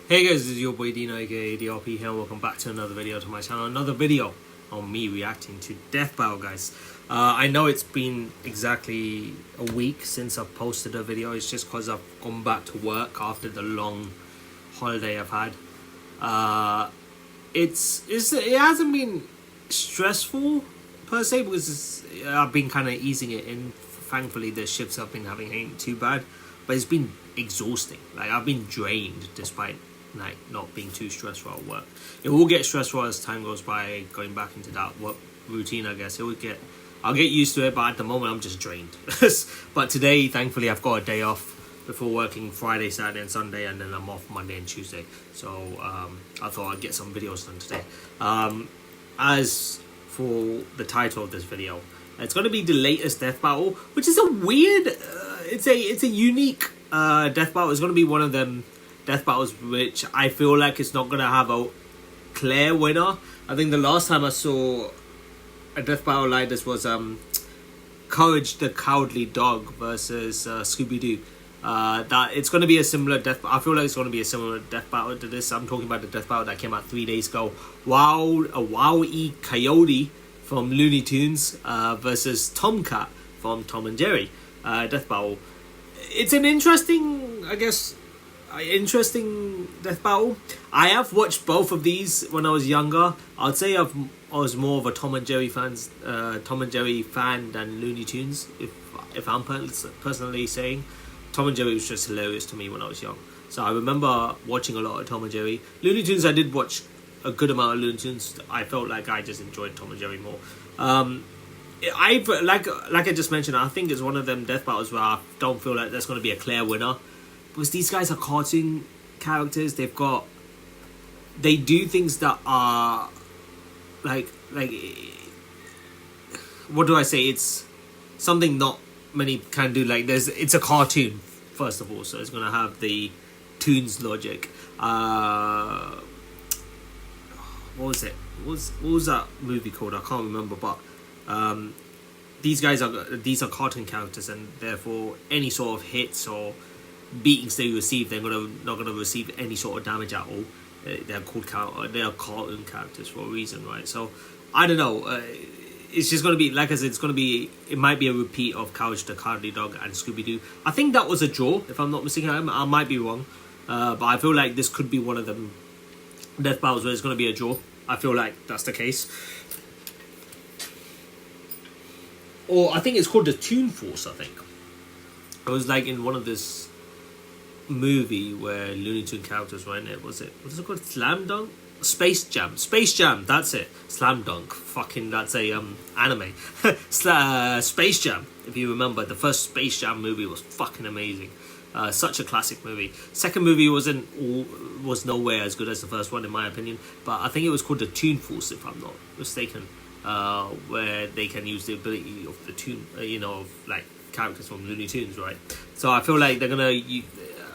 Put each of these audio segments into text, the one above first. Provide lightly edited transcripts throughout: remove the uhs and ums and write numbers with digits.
Hey guys, this is your boy Dino aka DRP here and welcome back to another video to my channel. Another video on me reacting to Death Battle, guys. I know it's been exactly a week since I've posted a video. It's just because I've gone back to work after the long holiday I've had. It hasn't been stressful per se because I've been kind of easing it in. Thankfully the shifts I've been having ain't too bad, but it's been exhausting. Like, I've been drained despite like not being too stressful at work. It will get stressful as time goes by, going back into that work routine, I guess. I'll get used to it, but at the moment I'm just drained. But today, thankfully, I've got a day off before working Friday, Saturday and Sunday, and then I'm off Monday and Tuesday. So I thought I'd get some videos done today. As for the title of this video, it's going to be the latest death battle, which is a weird it's a unique death battle. It's going to be one of them death battles which I feel like it's not going to have a clear winner. I think the last time I saw a death battle like this was Courage the Cowardly Dog versus Scooby-Doo. That it's going to be a similar death. I feel like it's going to be a similar death battle to this. I'm talking about the death battle that came out 3 days ago. Wile Coyote from Looney Tunes versus Tomcat from Tom and Jerry. Death battle. It's an interesting, I guess, interesting death battle. I have watched both of these when I was younger. I'd say I was more of a Tom and Jerry fan than Looney Tunes. If I'm personally saying, Tom and Jerry was just hilarious to me when I was young. So I remember watching a lot of Tom and Jerry. Looney Tunes, I did watch a good amount of Looney Tunes. I felt like I just enjoyed Tom and Jerry more. Like I just mentioned, I think it's one of them death battles where I don't feel like there's going to be a clear winner, because these guys are cartoon characters. They do things that are like what do I say? It's something not many can do. Like it's a cartoon first of all, so it's going to have the Toons logic. What was it? What was that movie called? I can't remember, but these are cartoon characters, and therefore any sort of hits or beatings they receive, they're not gonna receive any sort of damage at all. They're cartoon characters for a reason, right? So I don't know. It's just gonna be, like I said, it might be a repeat of Courage the Cowardly Dog and Scooby-Doo. I think that was a draw, if I'm not mistaken. I might be wrong, but I feel like this could be one of them death battles where it's gonna be a draw. I feel like that's the case. Or I think it's called the Toon Force, I think. It was like in one of this movie where Looney Tunes characters were in it. What is it called? Slam Dunk? Space Jam, that's it. Slam Dunk. Fucking, that's a anime. Space Jam, if you remember. The first Space Jam movie was fucking amazing. Such a classic movie. Second movie was nowhere as good as the first one, in my opinion. But I think it was called the Toon Force, if I'm not mistaken. Where they can use the ability of the tune, of like characters from Looney Tunes, right? So I feel like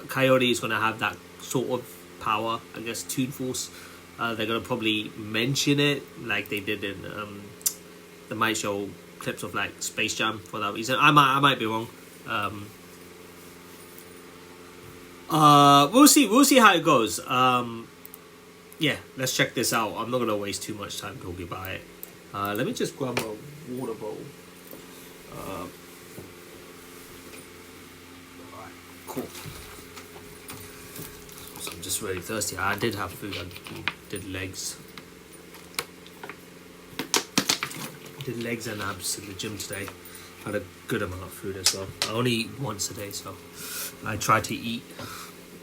Coyote is gonna have that sort of power, I guess. Toon Force. They're gonna probably mention it like they did in they might show clips of like Space Jam for that reason. I might be wrong. We'll see how it goes. Yeah, let's check this out. I'm not gonna waste too much time talking about it. Let me just grab a water bowl. Alright, cool. So I'm just really thirsty. I did have food. I did legs. Did legs and abs in the gym today. Had a good amount of food as well. I only eat once a day, so I try to eat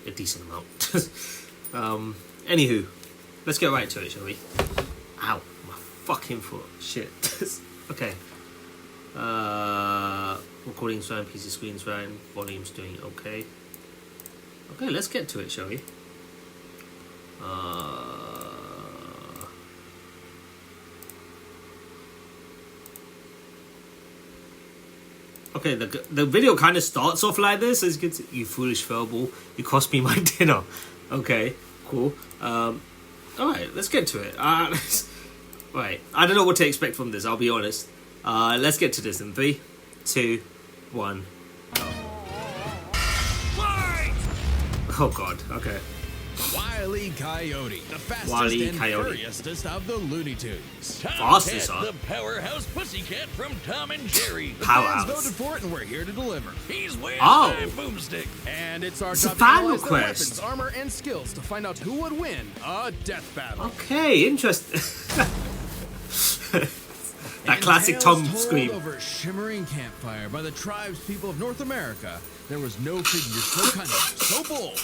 a decent amount. Anywho, let's get right to it, shall we? Ow. Fucking foot. Shit. Okay. Recording swearing, PC screen swearing, volume's doing okay. Okay, let's get to it, shall we? Okay, the video kind of starts off like this. As you can see, you foolish furball, you cost me my dinner. Okay, cool. Alright, let's get to it. Right, I don't know what to expect from this, I'll be honest. Let's get to this in 3, 2, 1. Oh god, okay. Wile E. Coyote, the fastest Wile E. and Coyote. furiousest of the Looney Tunes. Fastest, huh? the powerhouse pussycat from Tom and Jerry. The Powerhouse. fans voted for it, and we're here to deliver. He's waving Oh. my boomstick. And it's our It's a job to fan analyze their request. weapons, armor, and skills to find out who would win a death battle. Okay, interesting. That In classic tales Tom told scream. over a shimmering campfire by the tribespeople of North America, there was no figure so cunning, so bold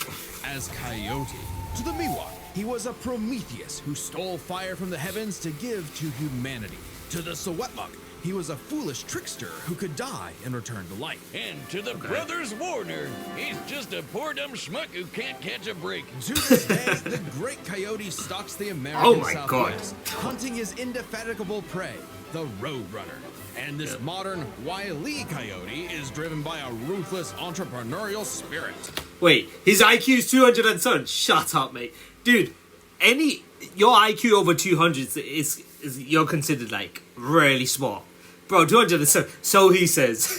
as Coyote. To the Miwok, he was a Prometheus who stole fire from the heavens to give to humanity. To the Sewetmuk, he was a foolish trickster who could die and return to life. And to the brothers Warner, he's just a poor dumb schmuck who can't catch a break. To this day, the great Coyote stalks the American Oh my Southwest, hunting his indefatigable prey, the Roadrunner. And this modern Wile E. Coyote is driven by a ruthless entrepreneurial spirit. Wait, his IQ is 200 and son. Shut up, mate. Dude, your IQ over 200 is you're considered like really smart. Bro, 200 and son. So he says.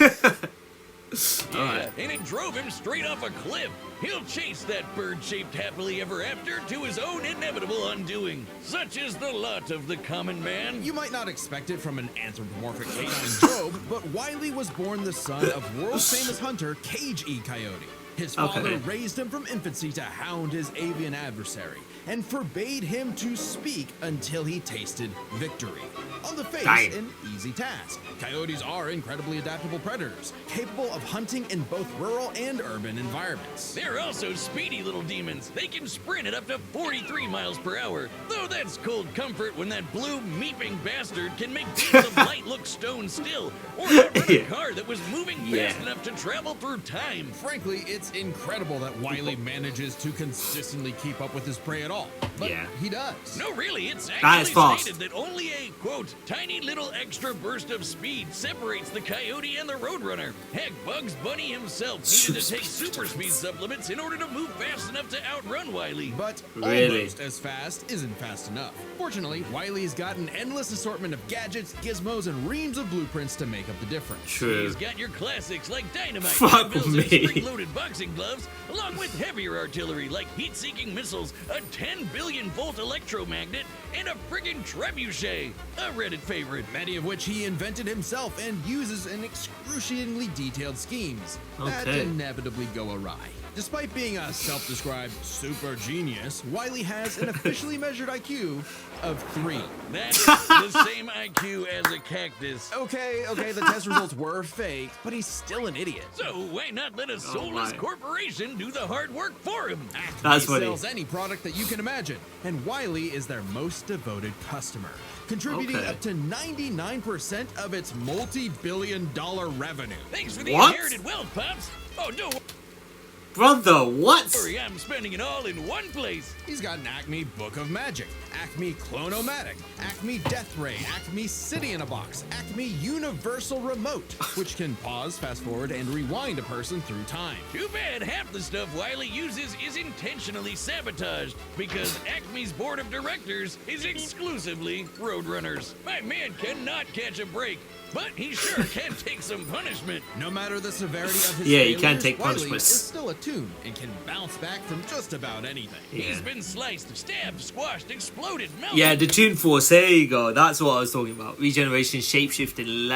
Yeah, and it drove him straight off a cliff. He'll chase that bird-shaped happily ever after to his own inevitable undoing. Such is the lot of the common man. You might not expect it from an anthropomorphic canine Job, but Wile was born the son of world-famous hunter Cage E. Coyote. His father Okay. raised him from infancy to hound his avian adversary and forbade him to speak until he tasted victory. On the face, Dang. an easy task. Coyotes are incredibly adaptable predators, capable of hunting in both rural and urban environments. They're also speedy little demons. They can sprint at up to 43 miles per hour. Though that's cold comfort when that blue meeping bastard can make beams of light look stone still, or outrun a Yeah. car that was moving Yeah. fast enough to travel through time. Frankly, it's incredible that Wile manages to consistently keep up with his prey at all. But Yeah. he does. No, really, it's That is actually fast. stated that only a, quote, tiny little extra burst of speed separates the Coyote and the Roadrunner. Heck, Bugs Bunny himself needed to take super speed supplements in order to move fast enough to outrun Wile. But Really? almost as fast isn't fast enough. Fortunately, Wile's got an endless assortment of gadgets, gizmos, and reams of blueprints to make up the difference. True. He's got your classics like dynamite, Fuck dumbbells, and me. spring-loaded boxing gloves, along with heavier artillery like heat-seeking missiles, a 10 billion volt electromagnet, and a friggin' trebuchet, a Reddit favorite. Many of which he invented himself and uses in excruciatingly detailed schemes that Okay. inevitably go awry. Despite being a self-described super genius, Wile has an officially measured IQ of 3. That's the same IQ as a cactus. Okay, the test results were fake, but he's still an idiot. So why not let a soulless my. corporation do the hard work for him? That's He funny. sells any product that you can imagine, and Wile is their most devoted customer, contributing Okay. up to 99% of its multi-billion-dollar revenue. Thanks for the What? inherited wealth, Pops. Oh, don't Brother, what? worry, I'm spending it all in one place. He's got an Acme Book of Magic, Acme Clonomatic, Acme Death Ray, Acme City in a Box, Acme Universal Remote, which can pause, fast forward, and rewind a person through time. Too bad half the stuff Wile uses is intentionally sabotaged because Acme's board of directors is exclusively Roadrunners. My man cannot catch a break, but he sure can take some punishment. No matter the severity of his Yeah, you failures, can take Wile punishments. is still attuned and can bounce back from just about anything. He's Yeah. been sliced, stabbed, squashed, exploded, melted. Yeah, the Toon Force, there you go. That's what I was talking about. Regeneration, shapeshifting,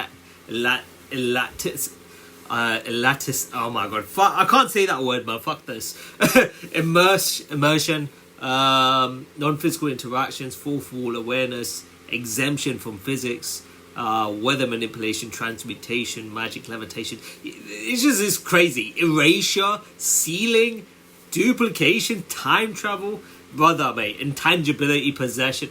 lattice. Oh my god. Fuck, I can't say that word, man. Fuck this. Immersion, non-physical interactions, fourth wall awareness, exemption from physics, weather manipulation, transmutation, magic levitation. It's crazy. Erasure, sealing, duplication, time travel. Brother, mate, intangibility, possession.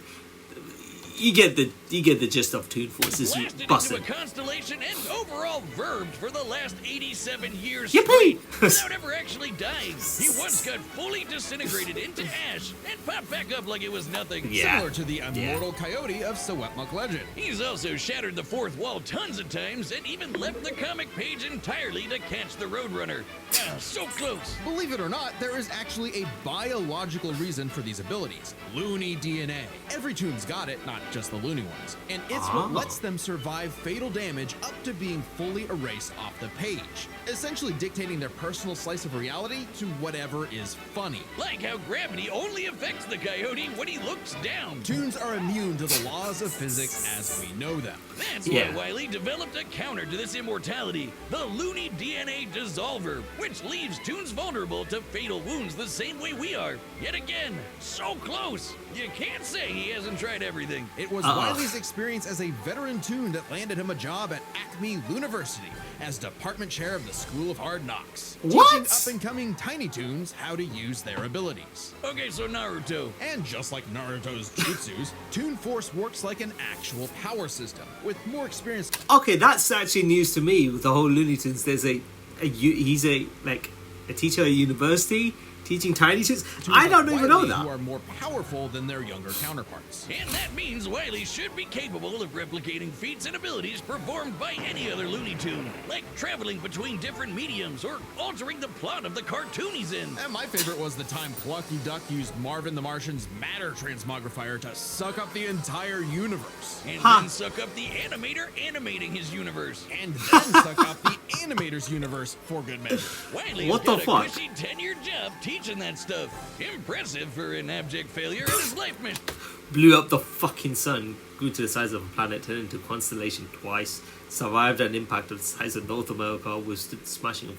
You get the gist of Toon Force. This is Blasted busted. into a constellation and overall verbed for the last 87 years Yippee! straight without ever actually dying. He once got fully disintegrated into ash and popped back up like it was nothing. Yeah. Similar to the immortal Coyote of Sewetmuk legend. He's also shattered the fourth wall tons of times and even left the comic page entirely to catch the Roadrunner. Ah, so close. Believe it or not, there is actually a biological reason for these abilities. Looney DNA. Every toon's got it, not just the loony ones. Tunes, and it's what lets them survive fatal damage up to being fully erased off the page, essentially dictating their personal slice of reality to whatever is funny. Like how gravity only affects the Coyote when he looks down. Tunes are immune to the laws of physics as we know them. That's why Wile developed a counter to this immortality, the Looney DNA Dissolver, which leaves Tunes vulnerable to fatal wounds the same way we are. Yet again, so close. You can't say he hasn't tried everything. It was Wile's experience as a veteran Toon that landed him a job at Acme University as department chair of the School of Hard Knocks, teaching up-and-coming Tiny Toons how to use their abilities. Okay, so Naruto. And just like Naruto's jutsus, Toon Force works like an actual power system, with more experience. Okay, that's actually news to me with the whole Looney Tunes. There's he's a teacher at a university teaching Tiny Toons. I don't even know that. Who are more powerful than their younger counterparts. And that means Wile should be capable of replicating feats and abilities performed by any other Looney Tune, like traveling between different mediums or altering the plot of the cartoon he's in. And my favorite was the time Plucky Duck used Marvin the Martian's matter transmogrifier to suck up the entire universe. And then suck up the animator animating his universe. And then suck up the animator's universe for good measure. Wile's got a cushy 10-year job teaching that stuff. Impressive for an abject failure in his life mission. Blew up the fucking sun, grew to the size of a planet, turned into a constellation twice, survived an impact of the size of North America, withstood smashing a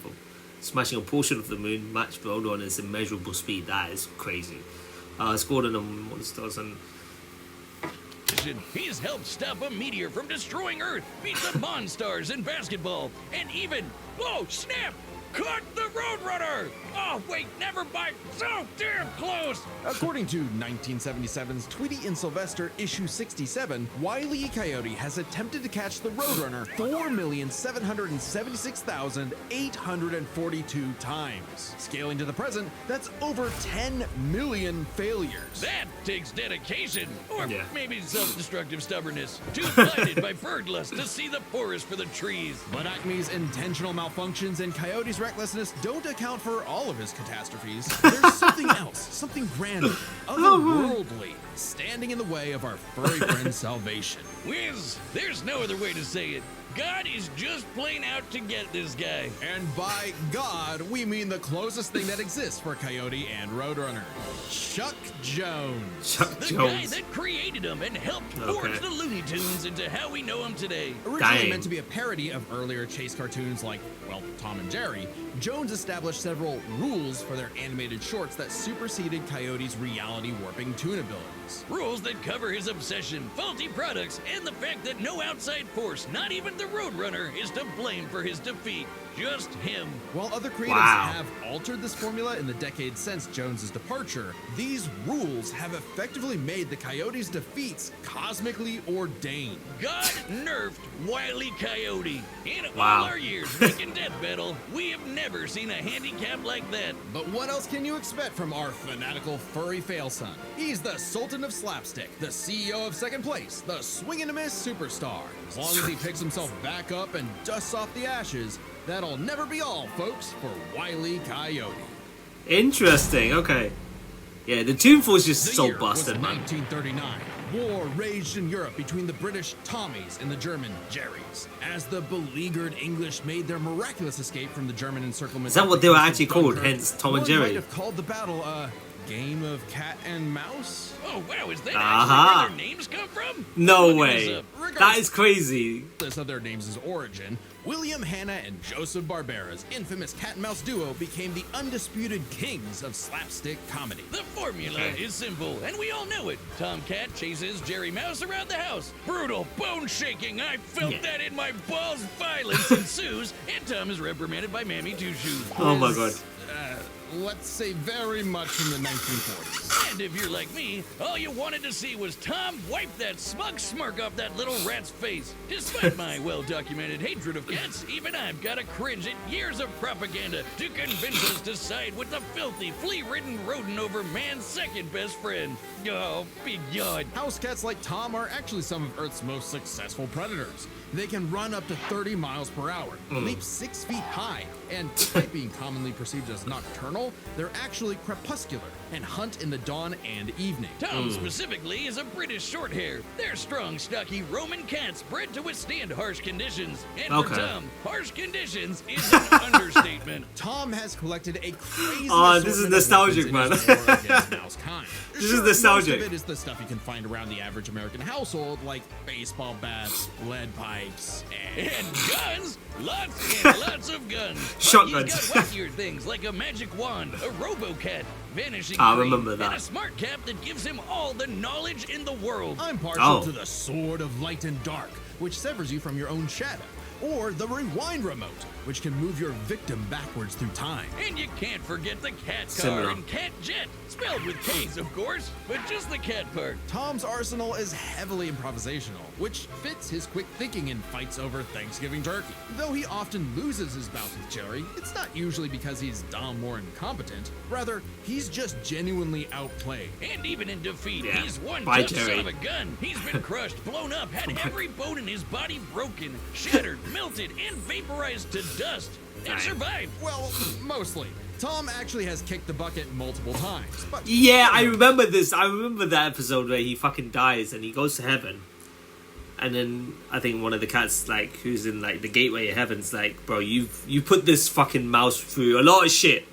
portion of the moon, matched Roadrunner's immeasurable speed. That is crazy. Scored on the monsters and... He's helped stop a meteor from destroying Earth, beat the Monstars in basketball, and even, whoa, snap, caught the Roadrunner! Oh, wait, never mind, so damn close! According to 1977's Tweety and Sylvester issue 67, Wile E. Coyote has attempted to catch the Roadrunner 4,766,842 times. Scaling to the present, that's over 10 million failures. That takes dedication, or maybe self-destructive stubbornness, too blinded by bird lust to see the forest for the trees. But Acme's intentional malfunctions and Coyote's recklessness don't account for all of his catastrophes. There's something else, something grander, otherworldly, standing in the way of our furry friend's salvation. Wiz, there's no other way to say it. God is just plain out to get this guy. And by God, we mean the closest thing that exists for Coyote and Roadrunner. Chuck Jones. The guy that created him and helped forge the Looney Tunes into how we know him today. Originally meant to be a parody of earlier chase cartoons like, well, Tom and Jerry, Jones established several rules for their animated shorts that superseded Coyote's reality warping toon abilities. Rules that cover his obsession, faulty products, and the fact that no outside force, not even the Roadrunner, is to blame for his defeat. Just him. While other creatives have altered this formula in the decades since Jones's departure, these rules have effectively made the Coyote's defeats cosmically ordained. God nerfed Wile E. Coyote. In all our years making Death Battle, we have never seen a handicap like that. But what else can you expect from our fanatical furry fail son? He's the Sultan of Slapstick, the CEO of Second Place, the swing and a miss superstar. As long as he picks himself back up and dusts off the ashes, that'll never be all, folks, for Wile E. Coyote. Interesting, okay. Yeah, the Toon Force is so busted, man. 1939. War raged in Europe between the British Tommies and the German Jerrys, as the beleaguered English made their miraculous escape from the German encirclement. Is that what they were actually called, hence Tom and Jerry? One might have called the battle a game of cat and mouse? Oh, wow, is that actually where their names come from? No way. That is crazy. Regardless of their names' origin, William Hanna and Joseph Barbera's infamous cat and mouse duo became the undisputed kings of slapstick comedy. The formula is simple, and we all know it. Tomcat chases Jerry Mouse around the house. Brutal, bone-shaking, I felt that in my balls. Violence ensues, and Tom is reprimanded by Mammy Two Shoes. Oh my god. Let's say very much from the 1940s. And if you're like me, all you wanted to see was Tom wipe that smug smirk off that little rat's face. Despite my well-documented hatred of cats, even I've got to cringe at years of propaganda to convince us to side with the filthy, flea-ridden rodent over man's second best friend. Oh, big yawn. House cats like Tom are actually some of Earth's most successful predators. They can run up to 30 miles per hour, leap 6 feet high, and despite being commonly perceived as nocturnal, they're actually crepuscular, and hunt in the dawn and evening. Tom specifically is a British Shorthair. They're strong, stocky Roman cats bred to withstand harsh conditions. And for Tom, harsh conditions is an understatement. Tom has collected a crazy this is nostalgic, man. This is nostalgic. Most of it is the stuff you can find around the average American household, like baseball bats, lead pipes, and guns. Lots and lots of guns. Shotguns. He's got wackier things like a magic wand, a robo-cat, vanishing I cream, remember that. and a smart cap that gives him all the knowledge in the world. I'm partial to the Sword of Light and Dark, which severs you from your own shadow, or the Rewind Remote, which can move your victim backwards through time. And you can't forget the cat car Similar. and cat jet, spelled with K's, of course, but just the cat part. Tom's arsenal is heavily improvisational, which fits his quick thinking in fights over Thanksgiving turkey. Though he often loses his bouts with Jerry, it's not usually because he's dumb or incompetent. Rather, he's just genuinely outplayed. And even in defeat, Yeah. he's one Bye, tough son Jerry. of a gun. He's been crushed, blown up, had every bone in his body broken, shattered, melted, and vaporized to dust, and survived. Well, mostly. Tom actually has kicked the bucket multiple times, but Yeah, I remember this. I remember that episode where he fucking dies and he goes to heaven. And then I think one of the cats, like, who's in like the gateway of heaven's like, bro, you put this fucking mouse through a lot of shit.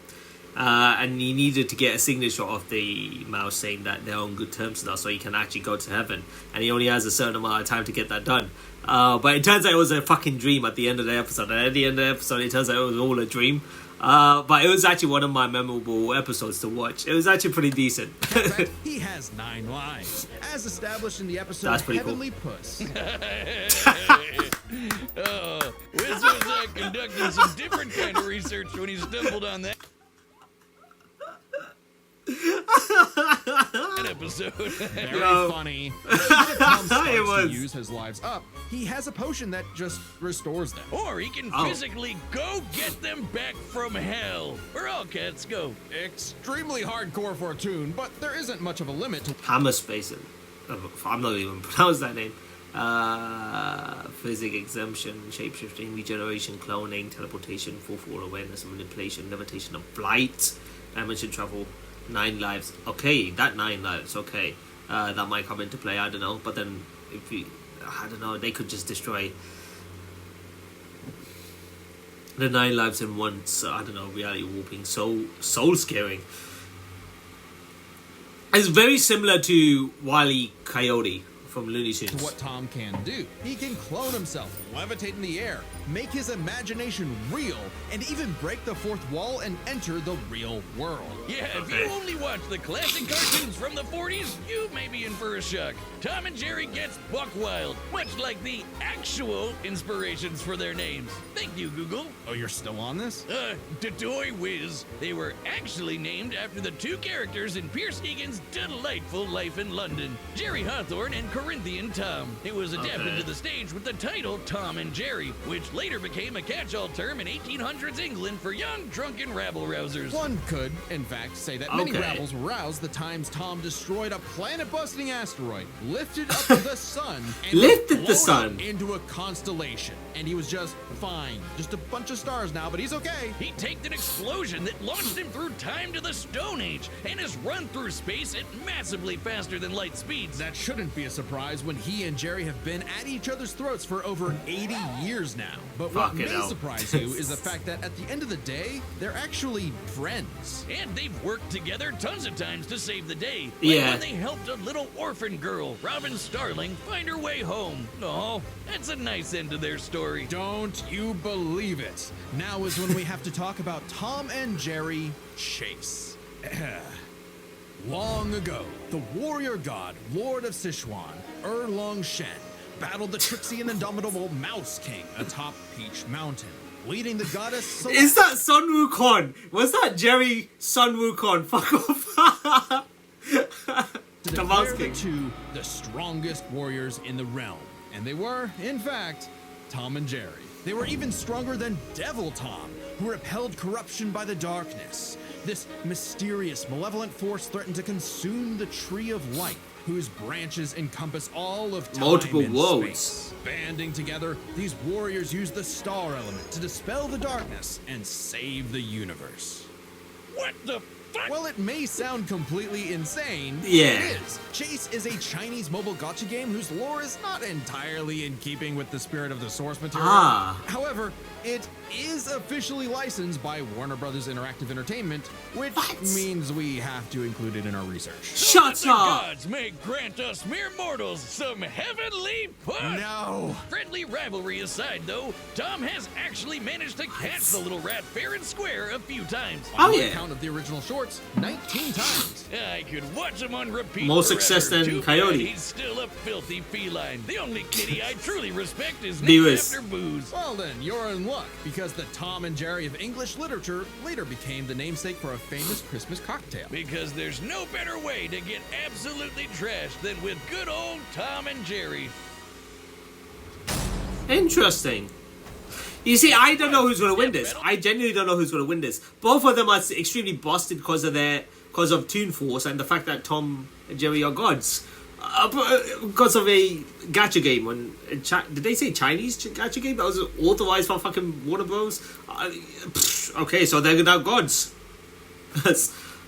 And he needed to get a signature of the mouse saying that they're on good terms now, so he can actually go to heaven. And he only has a certain amount of time to get that done. But it turns out it was a fucking dream at the end of the episode. And at the end of the episode, it turns out it was all a dream. But it was actually one of my memorable episodes to watch. It was actually pretty decent. in fact, he has 9 lives, as established in the episode That's pretty Heavenly Puss. Wiz was conducting some different kind of research when he stumbled on that episode. Very funny. Even if Tom starts It was. to use his lives up, he has a potion that just restores them. Or he can physically go get them back from hell. Where all cats go. Extremely hardcore for a tune, but there isn't much of a limit to Hammer Space. I'm not even pronounce that name. Physic exemption, shapeshifting, regeneration, cloning, teleportation, fourth wall awareness, manipulation, levitation of flight, dimension travel, 9 lives. Okay, that 9 lives. Okay, that might come into play. I don't know. But then, if we, I don't know, they could just destroy the 9 lives in once. I don't know, reality warping, soul scaring. It's very similar to Wile Coyote from Looney Tunes. what Tom can do. He can clone himself, levitate in the air, make his imagination real, and even break the fourth wall and enter the real world. Yeah, if you only watch the classic cartoons from the 40s, you may be in for a shock. Tom and Jerry gets buck wild, much like the actual inspirations for their names. Thank you, Google. Oh, you're still on this? Dodoy Whiz. They were actually named after the 2 characters in Pierce Egan's delightful life in London, Jerry Hawthorne and Corinthian Tom. It was adapted to the stage with the title Tom and Jerry, which later became a catch-all term in 1800s England for young, drunken rabble-rousers. One could, in fact, say that many rabbles were roused the times Tom destroyed a planet-busting asteroid, lifted up the sun, and Lifted the blown sun. up into a constellation. And he was just fine. Just a bunch of stars now, but he's okay. He taked an explosion that launched him through time to the Stone Age and has run through space at massively faster than light speeds. That shouldn't be a surprise when he and Jerry have been at each other's throats for over 80 years now. But what Fucking may hell. surprise you is the fact that at the end of the day, they're actually friends. And they've worked together tons of times to save the day. Like Yeah. when they helped a little orphan girl, Robin Starling, find her way home. Oh, that's a nice end to their story. Don't you believe it? Now is when we have to talk about Tom and Jerry Chase. Long ago, the warrior god, Lord of Sichuan, Erlong Shen, battled the tricksy and indomitable Mouse King atop Peach Mountain, leading the goddess Is that Sun Wukong? Was that Jerry Sun Wukong? Fuck off. to The Mouse declare the King. 2 the strongest warriors in the realm. And they were, in fact, Tom and Jerry. They were even stronger than Devil Tom, who repelled corruption by the darkness. This mysterious, malevolent force threatened to consume the Tree of Life, whose branches encompass all of time Multiple and worlds. space. Banding together, these warriors used the star element to dispel the darkness and save the universe. What the fuck? While it may sound completely insane, Yeah. it is. Chase is a Chinese mobile gacha game whose lore is not entirely in keeping with the spirit of the source material. However, it is officially licensed by Warner Brothers Interactive Entertainment, which means we have to include it in our research. So that Shut the up! gods may grant us mere mortals some heavenly push. No! Friendly rivalry aside, though, Tom has actually managed to catch the little rat fair and square a few times. Oh, On yeah. count of the original shorts, 19 times. I could watch him on repeat. More forever. success than Too bad Coyote. He's still a filthy feline. The only kitty I truly respect is named Viewers. after booze. Well then, you're in luck, because the Tom and Jerry of English literature later became the namesake for a famous Christmas cocktail. Because there's no better way to get absolutely trashed than with good old Tom and Jerry. Interesting. You see, I don't know who's going to win this. I genuinely don't know who's going to win this. Both of them are extremely busted because of Toon Force and the fact that Tom and Jerry are gods. Because of a gacha game. Did they say Chinese gacha game that was authorized by fucking Warner Bros? Okay, so they're now gods.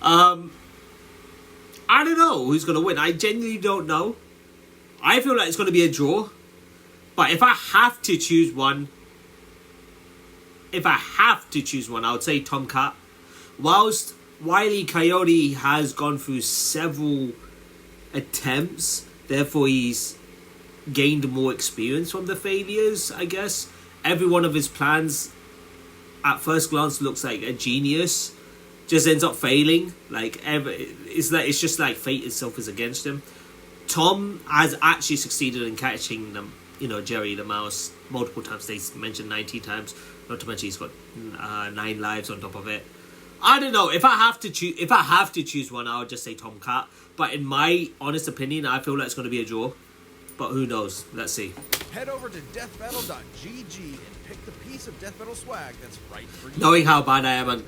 I don't know who's going to win. I genuinely don't know. I feel like it's going to be a draw. But if I have to choose one, I would say Tomcat. Whilst Wile Coyote has gone through several attempts, therefore he's gained more experience from the failures, I guess. Every one of his plans at first glance looks like a genius, just ends up failing. It's just like fate itself is against him. Tom has actually succeeded in catching them, Jerry the mouse multiple times. They mentioned 19 times, not to mention he's got 9 lives on top of it. I don't know. If I have to choose one, I would just say Tomcat. But in my honest opinion, I feel like it's going to be a draw. But who knows? Let's see. Head over to deathbattle.gg and pick the piece of Death Battle swag that's right for you. Knowing how bad I am at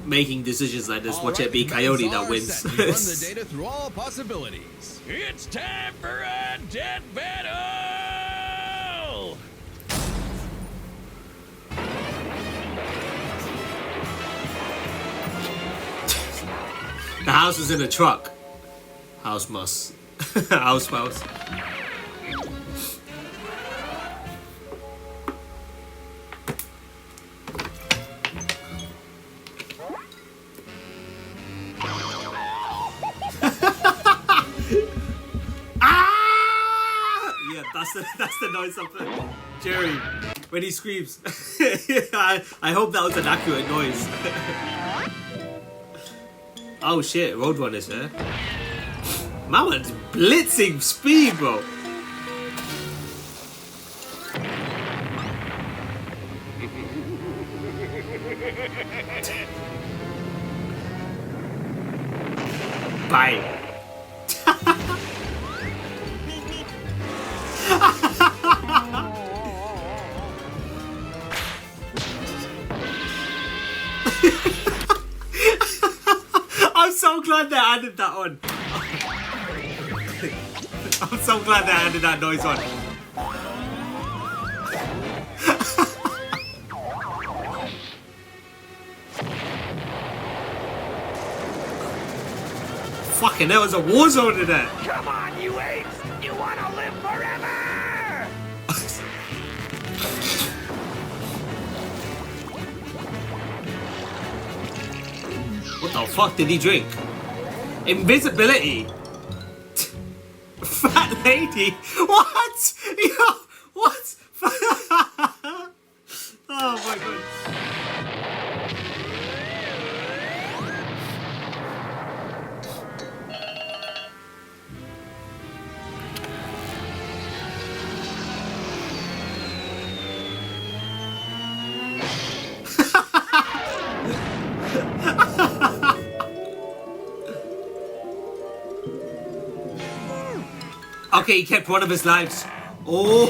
making decisions like this, watch it be Coyote that wins. Run the data through all possibilities. It's time for a death battle! The house is in a truck. House mouse. House mouse. Ah! Yeah, that's the noise of it. Jerry, when he screams. I hope that was an accurate noise. Oh shit, Roadrunner's here. Man, man's blitzing speed, bro. Bye. I'm so glad they added that on. I'm so glad they added that noise on. Fucking there was a war zone in there. Come on, you apes! You wanna live forever! What the fuck did he drink? Invisibility. Fat lady. What? Yo, what? Oh my god. Okay, he kept one of his lives. Oh,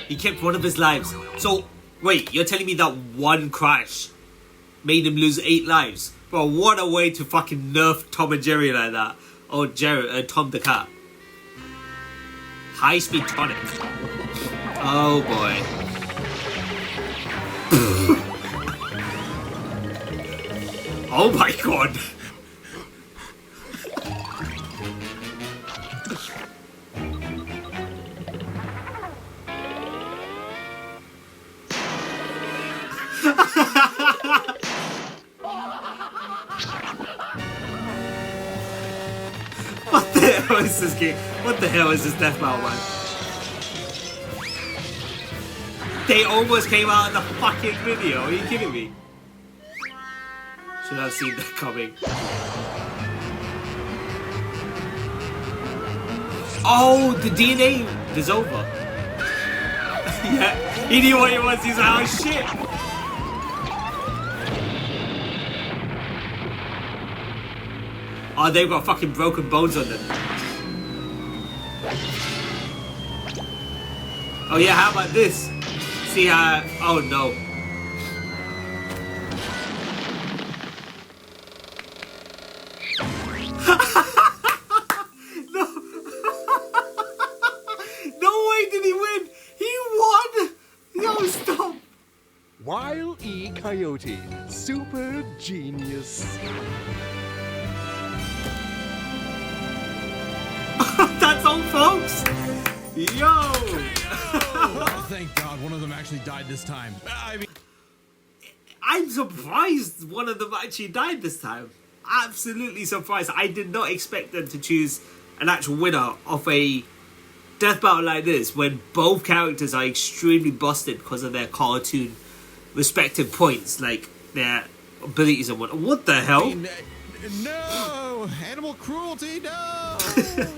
he kept one of his lives. So, wait, you're telling me that one crash made him lose 8 lives? Bro, what a way to fucking nerf Tom and Jerry like that. Or Tom the cat. High speed tonic. Oh boy. Oh my god. What the hell is this game? What the hell is this death battle, man? They almost came out in the fucking video. Are you kidding me? Should have seen that coming. Oh, the DNA is over. Yeah, he knew what it was. He's like, oh shit. Oh, they've got fucking broken bones on them. Oh yeah, how about this? See how... Oh no. No. No way did he win! He won! No, stop! Wile E. Coyote, super genius. That's all, folks! Yo! Oh, thank God one of them actually died this time. I mean, I'm surprised one of them actually died this time. Absolutely surprised. I did not expect them to choose an actual winner of a death battle like this when both characters are extremely busted because of their cartoon respective points, like their abilities and what the hell? no! Animal cruelty, no!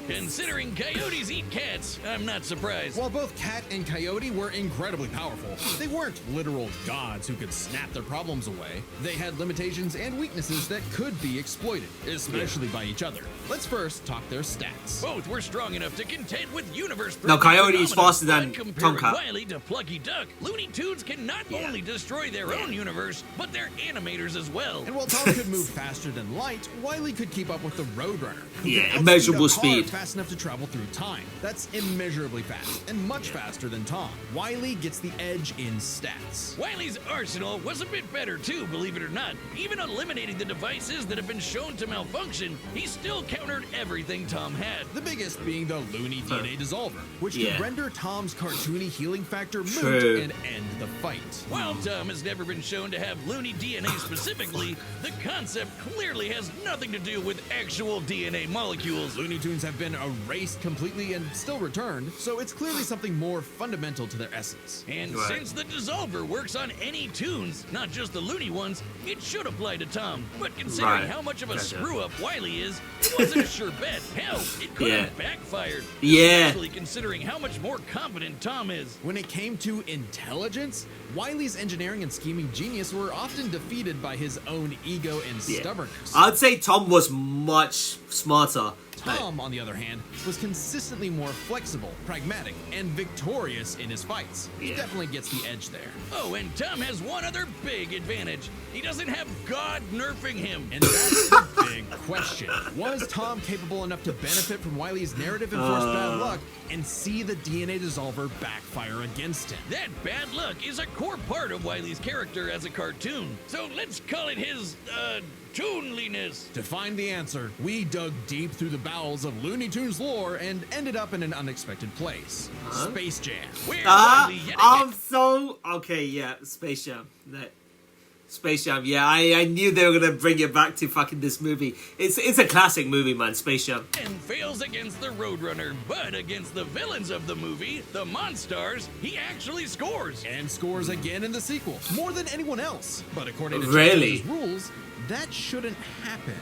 Considering coyotes eat cats, I'm not surprised. While both Cat and Coyote were incredibly powerful, they weren't literal gods who could snap their problems away. They had limitations and weaknesses that could be exploited, especially by each other. Let's first talk their stats. Both were strong enough to contend with universe. Now, Coyote is faster than comparing Tomcat. Wile to Plucky Duck, Looney Tunes can not only destroy their own universe, but their animators as well. And while Tom could move faster than light, Wile could keep up with the Roadrunner. Who Yeah, could immeasurable outspeed a car speed. fast enough to travel through time. That's immeasurably fast, and much faster than Tom. Wile gets the edge in stats. Wile's arsenal was a bit better too, believe it or not. Even eliminating the devices that have been shown to malfunction, he still countered everything Tom had. The biggest being the Looney DNA Dissolver, which Yeah. could render Tom's cartoony healing factor moot True. and end the fight. While Tom has never been shown to have Looney DNA specifically, the concept clearly has nothing to do with actual DNA molecules. Looney Tunes have been erased completely and still returned, so it's clearly something more fundamental to their essence. And Right. since the Dissolver works on any tunes, not just the Looney ones, it should apply to Tom. But considering Right. how much of a Gotcha. screw-up Wile is, it wasn't a sure bet. Hell, it could Yeah. have backfired. Yeah. Especially considering how much more competent Tom is. When it came to intelligence, Wile's engineering and scheming genius were often defeated by his own ego and Yeah. stubbornness. I'd say Tom was much smarter. Like, Tom, on the other hand, was consistently more flexible, pragmatic, and victorious in his fights. He Yeah. definitely gets the edge there. Oh, and Tom has one other big advantage. He doesn't have God nerfing him. And that's the big question. Was Tom capable enough to benefit from Wile's narrative-enforced bad luck and see the DNA Dissolver backfire against him? That bad luck is a core part of Wile's character as a cartoon. So let's call it his, toonliness. To find the answer, we dug deep through the bowels of Looney Tunes lore and ended up in an unexpected place. Space Jam. Where Ah, Wile yet I'm again- so okay. Yeah, Space Jam. Space Jam. Yeah, I knew they were gonna bring it back to fucking this movie. It's a classic movie, man. Space Jam. and fails against the Roadrunner, but against the villains of the movie, the Monstars, he actually scores. And scores again in the sequel, more than anyone else. But according to Really? Chuck Jones's rules, that shouldn't happen,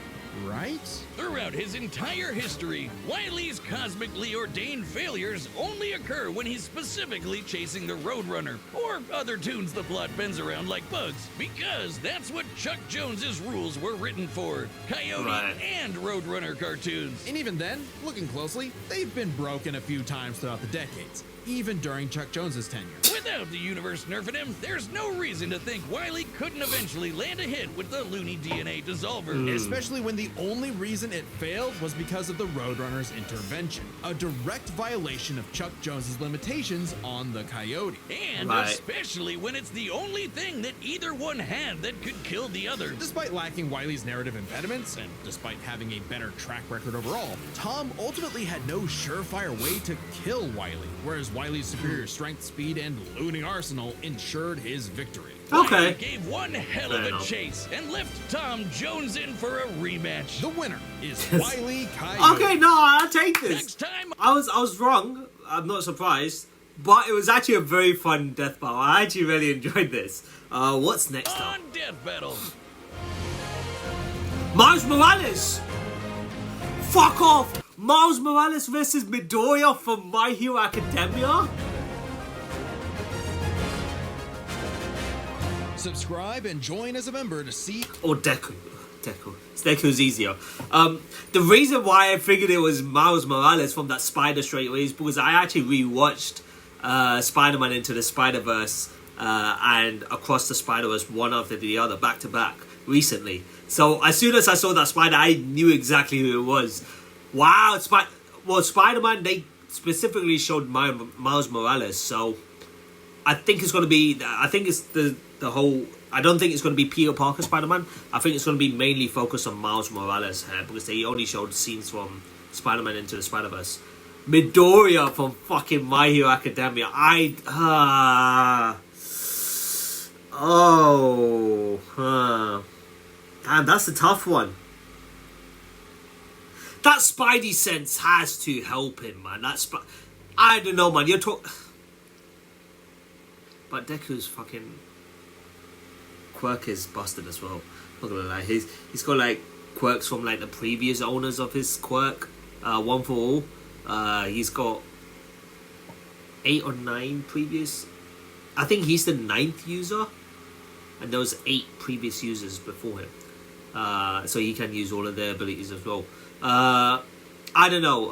right? Throughout his entire history, Wile's cosmically ordained failures only occur when he's specifically chasing the Roadrunner, or other tunes the plot bends around like bugs, because that's what Chuck Jones's rules were written for. Coyote Right. and Roadrunner cartoons. And even then, looking closely, they've been broken a few times throughout the decades, even during Chuck Jones's tenure. Without the universe nerfing him, there's no reason to think Wile couldn't eventually land a hit with the Looney DNA Dissolver. Especially when the the only reason it failed was because of the Roadrunner's intervention, a direct violation of Chuck Jones's limitations on the Coyote. And Right. especially when it's the only thing that either one had that could kill the other. Despite lacking Wile's narrative impediments, and despite having a better track record overall, Tom ultimately had no surefire way to kill Wile, whereas Wile's superior strength, speed, and looting arsenal ensured his victory. Okay. Wile gave one hell of Fair a enough. chase and left Tom Jones in for a rematch. The winner is Wile Coyote. Okay, no, I'll take this. Next time, I was wrong. I'm not surprised. But it was actually a very fun death battle. I actually really enjoyed this. What's next up? on Death Battle. Miles Morales! Fuck off! Miles Morales versus Midoriya from My Hero Academia? Subscribe and join as a member to see. Or Deku. Deku's easier. The reason why I figured it was Miles Morales from that Spider straight away is because I actually rewatched Spider-Man Into the Spider-Verse and Across the Spider-Verse one after the other, back to back, recently. So as soon as I saw that spider, I knew exactly who it was. Wow, Spider-Man, they specifically showed Miles Morales, so I think it's going to be, I think it's the whole, I don't think it's going to be Peter Parker Spider-Man. I think it's going to be mainly focused on Miles Morales here, because they only showed scenes from Spider-Man Into the Spider-Verse. Midoriya from fucking My Hero Academia. Damn, that's a tough one. That Spidey sense has to help him, man. I don't know, man. But Deku's fucking quirk is busted as well. Not gonna lie, he's got like quirks from like the previous owners of his quirk. One for all. He's got 8 or 9 previous. I think he's the 9th user, and there was 8 previous users before him. So he can use all of their abilities as well. I don't know.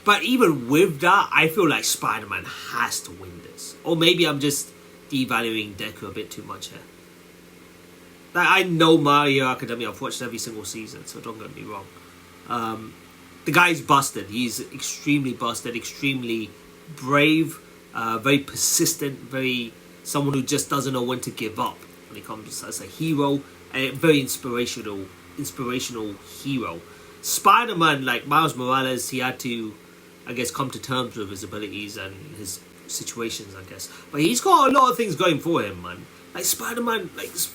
But even with that, I feel like Spider-Man has to win this. Or maybe I'm just devaluing Deku a bit too much here. Like, I know My Hero Academia. I've watched every single season, so don't get me wrong. The guy's busted. He's extremely busted, extremely brave, very persistent, someone who just doesn't know when to give up when it comes as a hero, a very inspirational hero. Spider-Man, like Miles Morales, he had to, I guess, come to terms with his abilities and his situations, I guess. But he's got a lot of things going for him, man. Like Spider-Man, like it's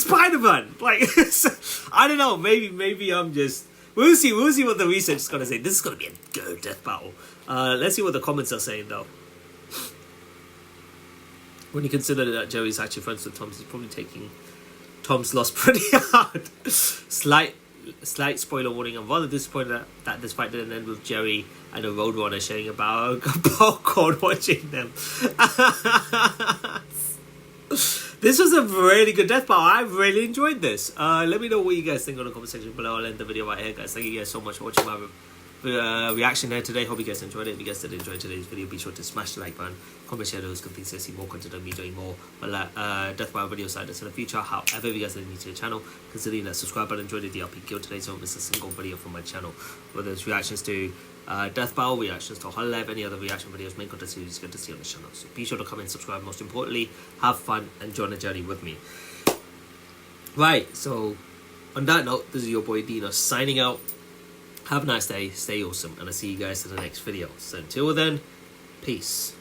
Spider-Man. Like I don't know. Maybe I'm just. We'll see what the research is gonna say. This is gonna be a good death battle. Let's see what the comments are saying though. When you consider that Jerry's actually friends with Tom, he's probably taking Tom's loss pretty hard. Slight spoiler warning. I'm rather disappointed that this fight didn't end with Jerry and a Roadrunner sharing about popcorn watching them. This was a really good death battle. I really enjoyed this. Let me know what you guys think on the comment section below. I'll end the video right here, guys. Thank you guys so much for watching my reaction here today. Hope you guys enjoyed it. If you guys did enjoy today's video, be sure to smash the like button, comment, share those good things to see more content of me doing more death battle videos like this in the future. However, if you guys are new to the channel, consider that subscribe button, enjoy the DRP guild today so don't miss a single video from my channel. Whether it's reactions to death battle, reactions to Hololive, any other reaction videos, main content series, good to see on the channel. So be sure to comment, subscribe, most importantly, have fun and join the journey with me. Right, so on that note, this is your boy Dino signing out. Have a nice day, stay awesome, and I'll see you guys in the next video. So until then, peace.